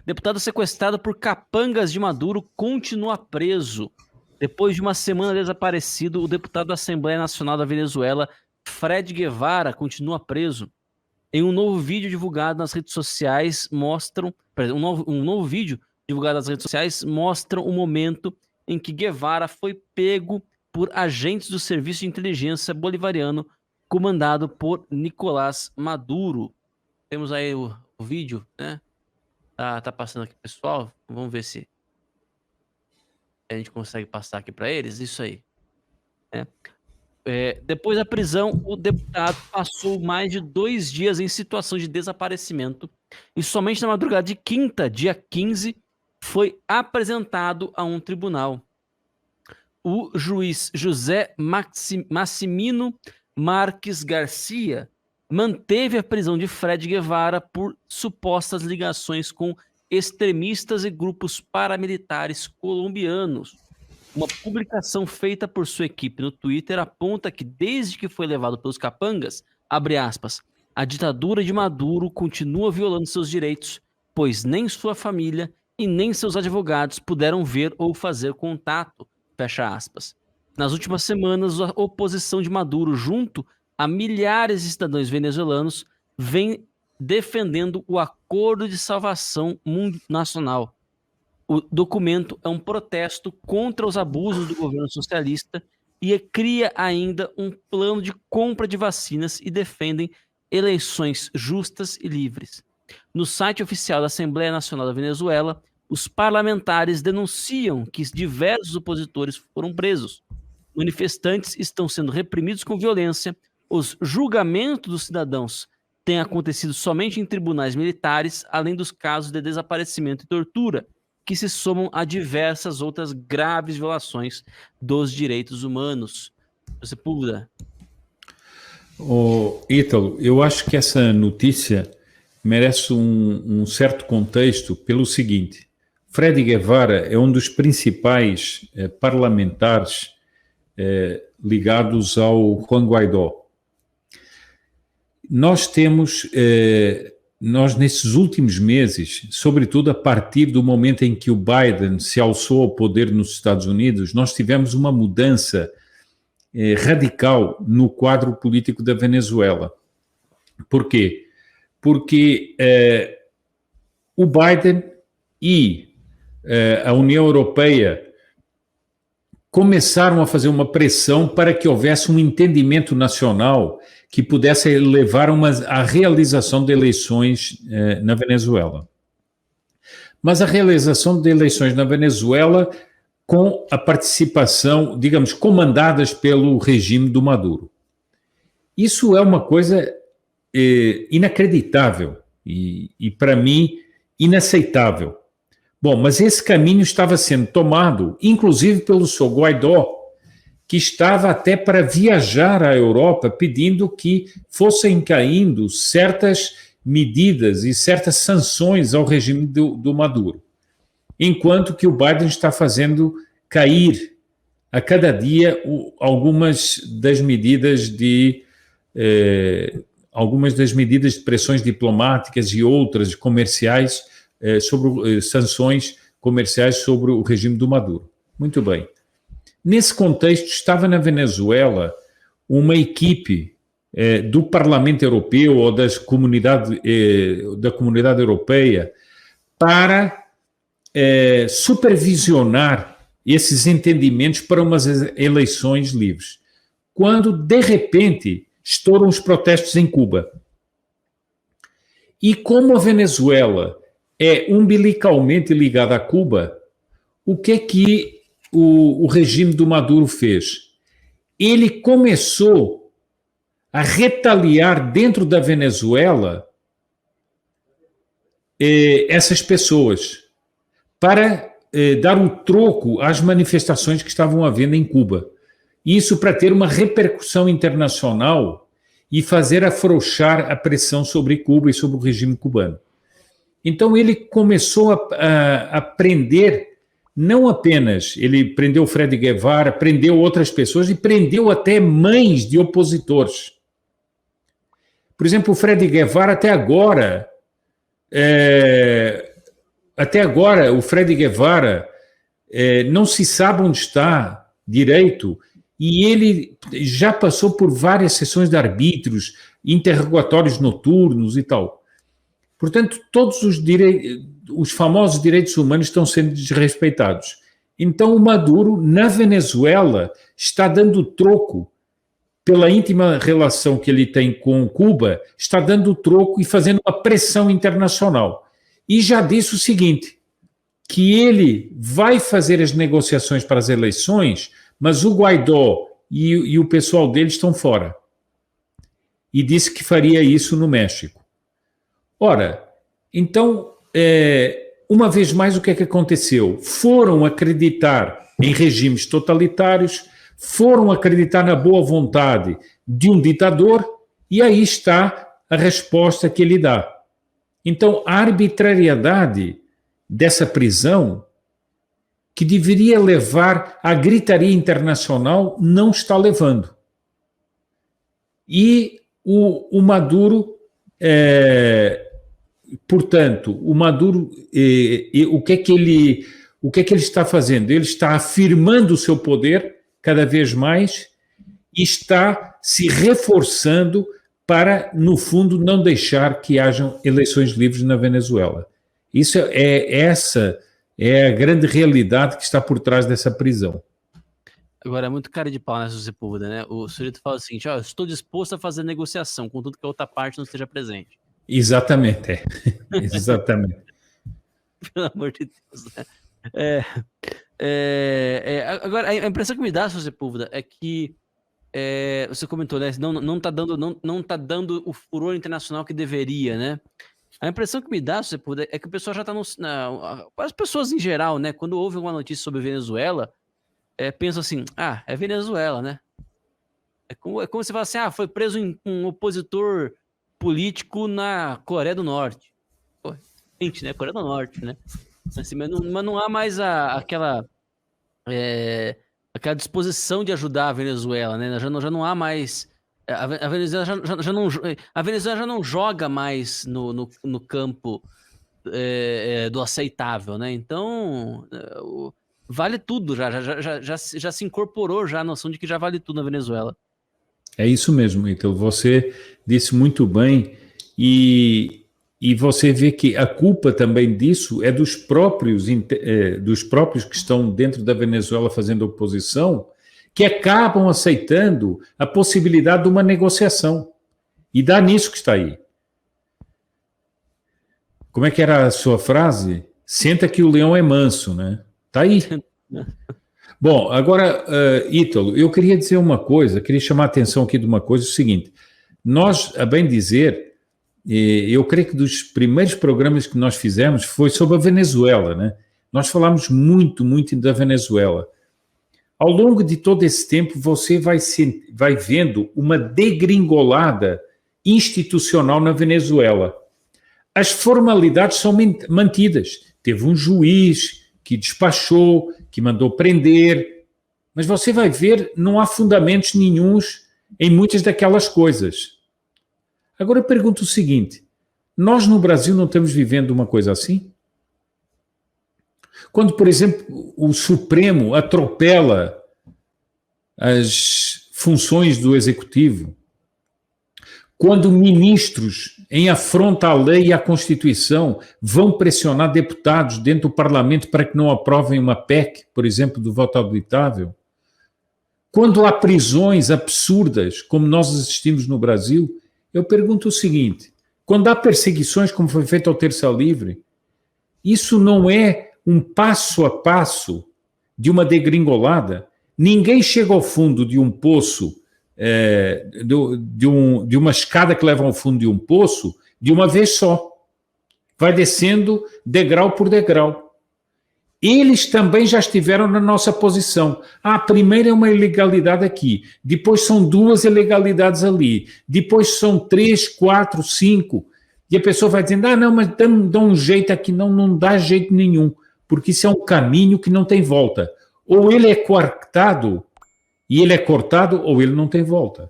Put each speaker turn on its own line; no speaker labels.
Deputado sequestrado por capangas de Maduro continua preso. Depois de uma semana desaparecido, o deputado da Assembleia Nacional da Venezuela, Fred Guevara, continua preso. Em um novo vídeo divulgado nas redes sociais mostra o momento em que Guevara foi pego por agentes do Serviço de Inteligência Bolivariano comandado por Nicolás Maduro. Temos aí o vídeo, né? Tá passando aqui, pessoal. Vamos ver se a gente consegue passar aqui para eles. Isso aí. Depois da prisão, o deputado passou mais de 2 dias em situação de desaparecimento e somente na madrugada de quinta, dia 15, foi apresentado a um tribunal. O juiz José Massimino Marques Garcia manteve a prisão de Fred Guevara por supostas ligações com extremistas e grupos paramilitares colombianos. Uma publicação feita por sua equipe no Twitter aponta que desde que foi levado pelos capangas, abre aspas, a ditadura de Maduro continua violando seus direitos, pois nem sua família e nem seus advogados puderam ver ou fazer contato, fecha aspas. Nas últimas semanas, a oposição de Maduro, junto a milhares de cidadãos venezuelanos, vem defendendo o Acordo de Salvação Nacional. O documento é um protesto contra os abusos do governo socialista e cria ainda um plano de compra de vacinas e defendem eleições justas e livres. No site oficial da Assembleia Nacional da Venezuela, os parlamentares denunciam que diversos opositores foram presos. Manifestantes estão sendo reprimidos com violência. Os julgamentos dos cidadãos têm acontecido somente em tribunais militares, além dos casos de desaparecimento e tortura, que se somam a diversas outras graves violações dos direitos humanos. Sepúlveda.
Ítalo, eu acho que essa notícia merece um certo contexto pelo seguinte. Fred Guevara é um dos principais parlamentares ligados ao Juan Guaidó. Nós nesses últimos meses, sobretudo a partir do momento em que o Biden se alçou ao poder nos Estados Unidos, nós tivemos uma mudança radical no quadro político da Venezuela. Por quê? Porque o Biden e a União Europeia começaram a fazer uma pressão para que houvesse um entendimento nacional que pudesse levar à realização de eleições na Venezuela. Mas a realização de eleições na Venezuela com a participação, digamos, comandadas pelo regime do Maduro. Isso é uma coisa inacreditável e para mim, inaceitável. Bom, mas esse caminho estava sendo tomado, inclusive pelo seu Guaidó, que estava até para viajar à Europa pedindo que fossem caindo certas medidas e certas sanções ao regime do Maduro, enquanto que o Biden está fazendo cair a cada dia algumas das medidas de pressões diplomáticas e outras comerciais sobre sanções comerciais sobre o regime do Maduro. Muito bem. Nesse contexto, estava na Venezuela uma equipe do Parlamento Europeu ou da Comunidade Europeia para supervisionar esses entendimentos para umas eleições livres. Quando, de repente, estouram os protestos em Cuba. E como a Venezuela é umbilicalmente ligada a Cuba, o que é que o regime do Maduro fez? Ele começou a retaliar dentro da Venezuela essas pessoas para dar um troco às manifestações que estavam havendo em Cuba. Isso para ter uma repercussão internacional e fazer afrouxar a pressão sobre Cuba e sobre o regime cubano. Então ele começou a prender, não apenas, ele prendeu o Fred Guevara, prendeu outras pessoas e prendeu até mães de opositores. Por exemplo, o Fred Guevara até agora, até agora, o Freddy Guevara não se sabe onde está direito, e ele já passou por várias sessões de arbítrios, interrogatórios noturnos e tal. Portanto, todos os famosos direitos humanos estão sendo desrespeitados. Então, o Maduro, na Venezuela, está dando troco pela íntima relação que ele tem com Cuba, está dando troco e fazendo uma pressão internacional. E já disse o seguinte, que ele vai fazer as negociações para as eleições, mas o Guaidó e o pessoal dele estão fora. E disse que faria isso no México. Ora, então, uma vez mais, o que é que aconteceu? Foram acreditar em regimes totalitários, foram acreditar na boa vontade de um ditador, e aí está a resposta que ele dá. Então, a arbitrariedade dessa prisão, que deveria levar à gritaria internacional, não está levando. E o Maduro, portanto, o Maduro, o que é que ele está fazendo? Ele está afirmando o seu poder cada vez mais e está se reforçando para, no fundo, não deixar que hajam eleições livres na Venezuela. Essa é a grande realidade que está por trás dessa prisão.
Agora, é muito cara de pau nessa Sepúlveda, né? O sujeito fala o seguinte, eu estou disposto a fazer negociação, contudo que a outra parte não esteja presente.
Exatamente, exatamente.
Pelo amor de Deus, né? Agora, a impressão que me dá, Sr. Sepúlveda, é que você comentou, né? Não tá dando o furor internacional que deveria, né? A impressão que me dá, Sr. Sepúlveda, é que o pessoal já está as pessoas em geral, né? Quando ouvem uma notícia sobre Venezuela, pensam assim, é Venezuela, né? É como você fala assim, foi preso um opositor político na Coreia do Norte. Pô, gente, né? Coreia do Norte, né? Assim, mas não há mais aquela disposição de ajudar a Venezuela, né? Já não há mais... A Venezuela já não joga mais no campo do aceitável, né? Então, vale tudo, já se incorporou já a noção de que já vale tudo na Venezuela.
É isso mesmo, Ítalo. Você disse muito bem e você vê que a culpa também disso é dos próprios que estão dentro da Venezuela fazendo oposição, que acabam aceitando a possibilidade de uma negociação. E dá nisso que está aí. Como é que era a sua frase? Senta que o leão é manso, né? Está aí. Bom, agora, Ítalo, eu queria dizer uma coisa, queria chamar a atenção aqui de uma coisa, o seguinte, nós, a bem dizer, eu creio que dos primeiros programas que nós fizemos foi sobre a Venezuela, né? Nós falamos muito da Venezuela. Ao longo de todo esse tempo, você vai vendo uma degringolada institucional na Venezuela. As formalidades são mantidas. Teve um juiz que despachou, que mandou prender, mas você vai ver, não há fundamentos nenhuns em muitas daquelas coisas. Agora eu pergunto o seguinte, nós no Brasil não estamos vivendo uma coisa assim? Quando, por exemplo, o Supremo atropela as funções do Executivo, quando ministros, em afronta à lei e à Constituição, vão pressionar deputados dentro do Parlamento para que não aprovem uma PEC, por exemplo, do voto auditável, quando há prisões absurdas, como nós assistimos no Brasil, eu pergunto o seguinte, quando há perseguições, como foi feito ao Terça Livre, isso não é um passo a passo de uma degringolada? Ninguém chega ao fundo de um poço, de uma escada que leva ao fundo de um poço, de uma vez só. Vai descendo degrau por degrau. Eles também já estiveram na nossa posição. Primeiro é uma ilegalidade aqui, depois são 2 ilegalidades ali, depois são 3, 4, 5, e a pessoa vai dizendo, não, mas dá um jeito aqui, não dá jeito nenhum, porque isso é um caminho que não tem volta. Ou ele é coartado e ele é cortado, ou ele não tem volta.